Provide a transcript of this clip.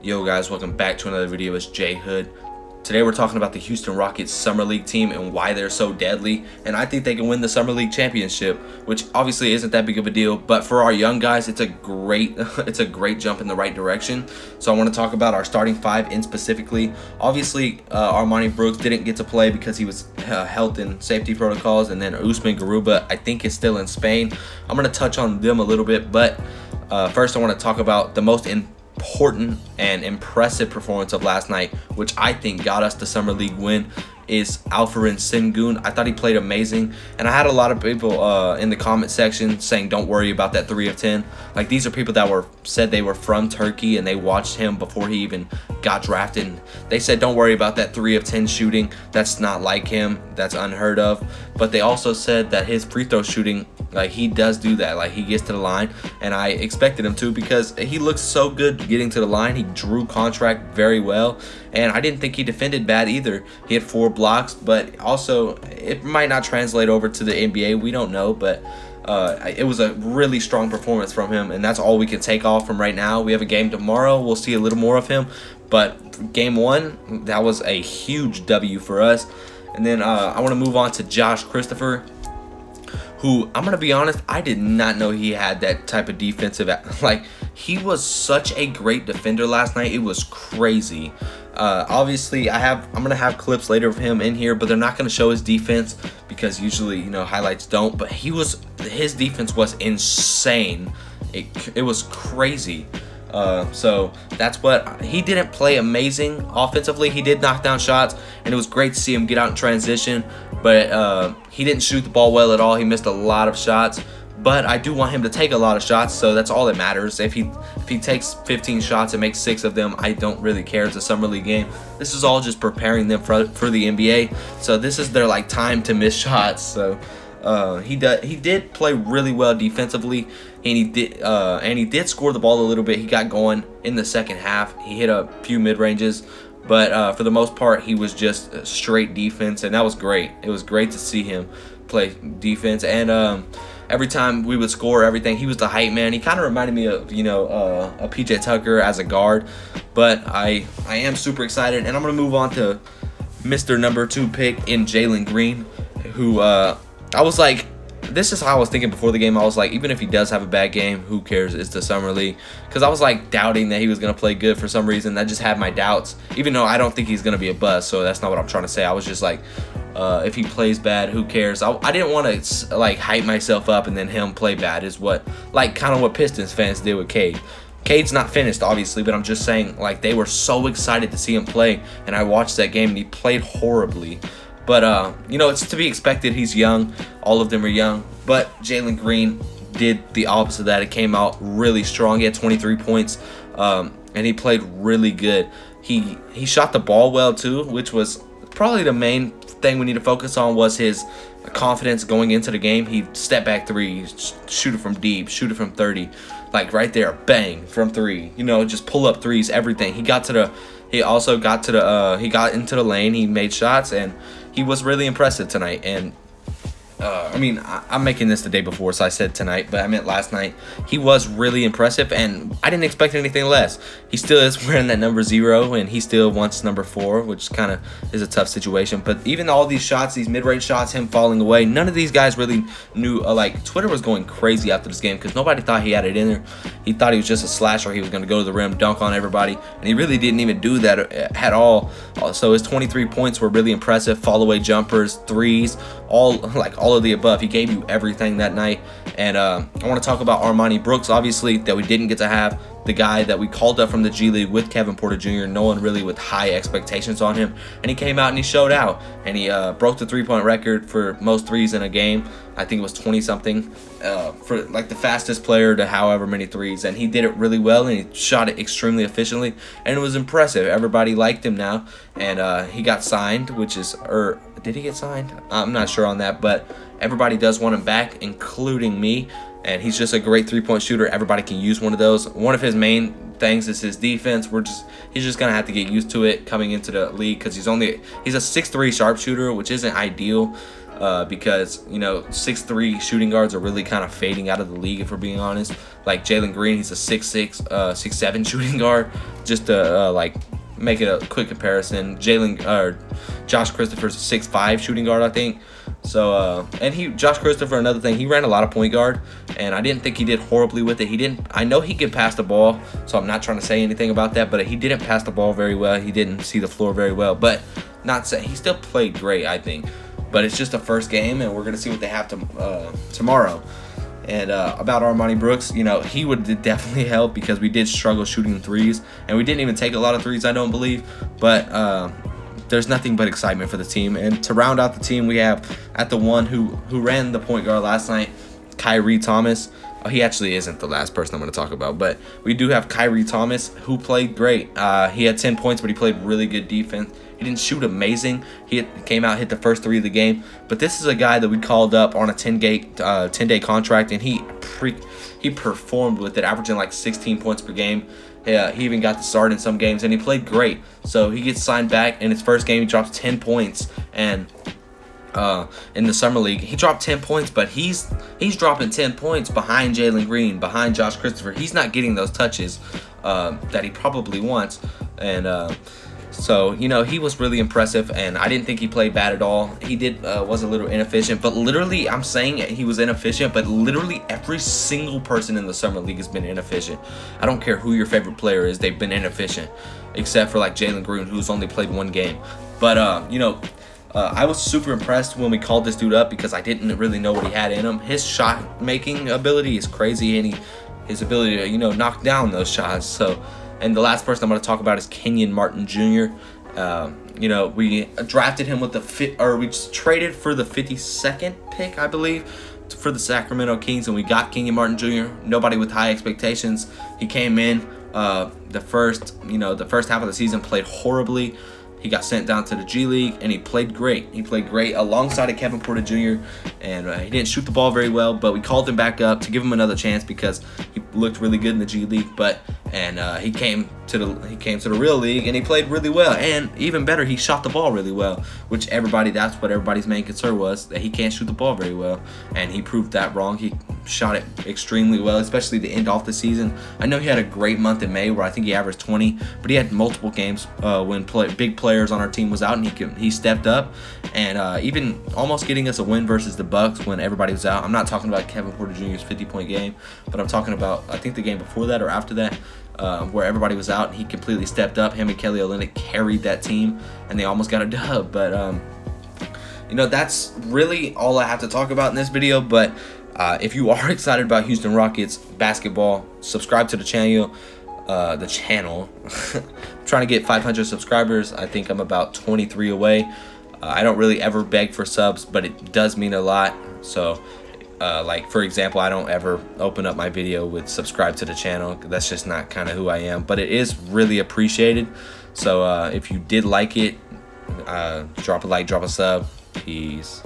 Yo guys, welcome back to another video. It's Jay Hood. Today we're talking about the Houston Rockets Summer League team and why they're so deadly, and I think they can win the Summer League championship, which obviously isn't that big of a deal, but for our young guys it's a great jump in the right direction. So I want to talk about our starting five in specifically. Obviously Armoni Brooks didn't get to play because he was health and safety protocols, and then Usman Garuba I think is still in Spain. I'm going to touch on them a little bit, but first I want to talk about the most important and impressive performance of last night, which I think got us the Summer League win, is Alperen Sengun. I thought he played amazing, and I had a lot of people in the comment section saying don't worry about that 3 of 10. Like, these are people that said they were from Turkey and they watched him before he even got drafted, and they said don't worry about that 3 of 10 shooting. That's not like him, that's unheard of. But they also said that his free throw shooting, like, he does do that, like he gets to the line, and I expected him to because he looks so good getting to the line. He drew contract very well, and I didn't think he defended bad either. He had 4 blocks, but also it might not translate over to the NBA, we don't know, but it was a really strong performance from him, and that's all we can take off from right now. We have a game tomorrow, we'll see a little more of him, but game 1, that was a huge W for us. And then I want to move on to Josh Christopher, who, I'm going to be honest, I did not know he had that type of defensive, like, he was such a great defender last night. It was crazy. Obviously, I'm going to have clips later of him in here, but they're not going to show his defense because usually, highlights don't, but his defense was insane. It was crazy. So that's what he didn't play amazing offensively. He did knock down shots, and it was great to see him get out in transition, but he didn't shoot the ball well at all. He missed a lot of shots, but I do want him to take a lot of shots, so that's all that matters. If he takes 15 shots and makes 6 of them, I don't really care. It's a Summer League game. This is all just preparing them for the NBA, so this is their time to miss shots. So he did play really well defensively, and he did score the ball a little bit. He got going in the second half. He hit a few mid-ranges, but for the most part he was just straight defense, and that was great. It was great to see him play defense, and every time we would score everything, he was the hype man. He kind of reminded me of a PJ Tucker as a guard, but I am super excited, and I'm gonna move on to Mr. number 2 pick in Jalen Green, who I was like, this is how I was thinking before the game. I was like, even if he does have a bad game, who cares? It's the Summer League. Because I was like doubting that he was going to play good for some reason. I just had my doubts, even though I don't think he's going to be a bust. So that's not what I'm trying to say. I was just like, if he plays bad, who cares? I didn't want to hype myself up and then him play bad is what, kind of what Pistons fans did with Cade. Cade's not finished, obviously, but I'm just saying, they were so excited to see him play, and I watched that game and he played horribly. But, it's to be expected. He's young. All of them are young. But Jalen Green did the opposite of that. It came out really strong. He had 23 points, and he played really good. He shot the ball well, too, which was probably the main thing we need to focus on, was his confidence going into the game. He step back 3, shoot it from deep, shoot it from 30. Right there, bang, from 3. Just pull up threes, everything. He got into the lane. He made shots, and he was really impressive tonight. And I'm making this the day before, so I said tonight, but I meant last night. He was really impressive, and I didn't expect anything less. He still is wearing that number 0, and he still wants number 4, which kind of is a tough situation. But even all these shots, these mid-range shots, him falling away, none of these guys really knew. Twitter was going crazy after this game because nobody thought he had it in there. He thought he was just a slasher. He was going to go to the rim, dunk on everybody, and he really didn't even do that at all. So his 23 points were really impressive. Fall-away jumpers, threes, all of the above. He gave you everything that night. And I want to talk about Armoni Brooks, obviously, that we didn't get to have. The guy that we called up from the G League with Kevin Porter Jr., no one really with high expectations on him, and he came out and he showed out, and he broke the 3-point record for most threes in a game. I think it was 20-something for the fastest player to however many threes, and he did it really well, and he shot it extremely efficiently, and it was impressive. Everybody liked him now, and he got signed, did he get signed? I'm not sure on that, but everybody does want him back, including me. And he's just a great 3-point shooter. Everybody can use one of those. One of his main things is his defense. He's just gonna have to get used to it coming into the league because he's a 6'3" sharpshooter, which isn't ideal. because, you know, 6'3" shooting guards are really kind of fading out of the league, if we're being honest. Like Jalen Green, he's a 6'6", 6'7" shooting guard. Just to like make it a quick comparison, Josh Christopher's a 6'5" shooting guard, I think. So and Josh Christopher, another thing, he ran a lot of point guard, and I didn't think he did horribly with it. I know he could pass the ball, so I'm not trying to say anything about that, but he didn't pass the ball very well. He didn't see the floor very well, but not saying he still played great, I think. But it's just a first game, and we're gonna see what they have tomorrow. And about Armoni Brooks, you know, he would definitely help because we did struggle shooting threes, and we didn't even take a lot of threes, I don't believe. But there's nothing but excitement for the team. And to round out the team, we have at the one who ran the point guard last night, Kyrie Thomas. He actually isn't the last person I'm going to talk about, but we do have Kyrie Thomas, who played great. He had 10 points, but he played really good defense. He didn't shoot amazing. He came out, hit the first 3 of the game. But this is a guy that we called up on a 10-day contract, and he performed with it, averaging like 16 points per game. Yeah, he even got the start in some games, and he played great. So he gets signed back. In his first game, he drops 10 points, and in the summer league, he dropped 10 points, but he's dropping 10 points behind Jalen Green, behind Josh Christopher. He's not getting those touches that he probably wants, and so, you know, he was really impressive, and I didn't think he played bad at all. He was a little inefficient, but literally, I'm saying he was inefficient, but literally every single person in the summer league has been inefficient. I don't care who your favorite player is, they've been inefficient, except for like Jalen Green, who's only played 1 game. But you know, I was super impressed when we called this dude up because I didn't really know what he had in him. His shot making ability is crazy, and his ability to, you know, knock down those shots. So. And the last person I'm going to talk about is Kenyon Martin Jr. You know, we drafted him with we just traded for the 52nd pick, I believe, for the Sacramento Kings, and we got Kenyon Martin Jr. Nobody with high expectations. He came in the first half of the season, played horribly. He got sent down to the G League, and he played great. He played great alongside of Kevin Porter Jr., and he didn't shoot the ball very well, but we called him back up to give him another chance because he looked really good in the G League. And he came to the real league, and he played really well. And even better, he shot the ball really well, which that's what everybody's main concern was, that he can't shoot the ball very well. And he proved that wrong. He shot it extremely well, especially the end off the season. I know he had a great month in May where I think he averaged 20, but he had multiple games when big players on our team was out, and he stepped up, and even almost getting us a win versus the Bucks when everybody was out. I'm not talking about Kevin Porter Jr.'s 50-point game, but I'm talking about, I think, the game before that or after that, where everybody was out, and he completely stepped up. Him and Kelly Olynyk carried that team, and they almost got a dub. But you know, that's really all I have to talk about in this video. But if you are excited about Houston Rockets basketball, subscribe to the channel. I'm trying to get 500 subscribers. I think I'm about 23 away. I don't really ever beg for subs, but it does mean a lot. So like, for example, I don't ever open up my video with subscribe to the channel. That's just not kind of who I am, but it is really appreciated. So if you did like it, drop a like, drop a sub. Peace.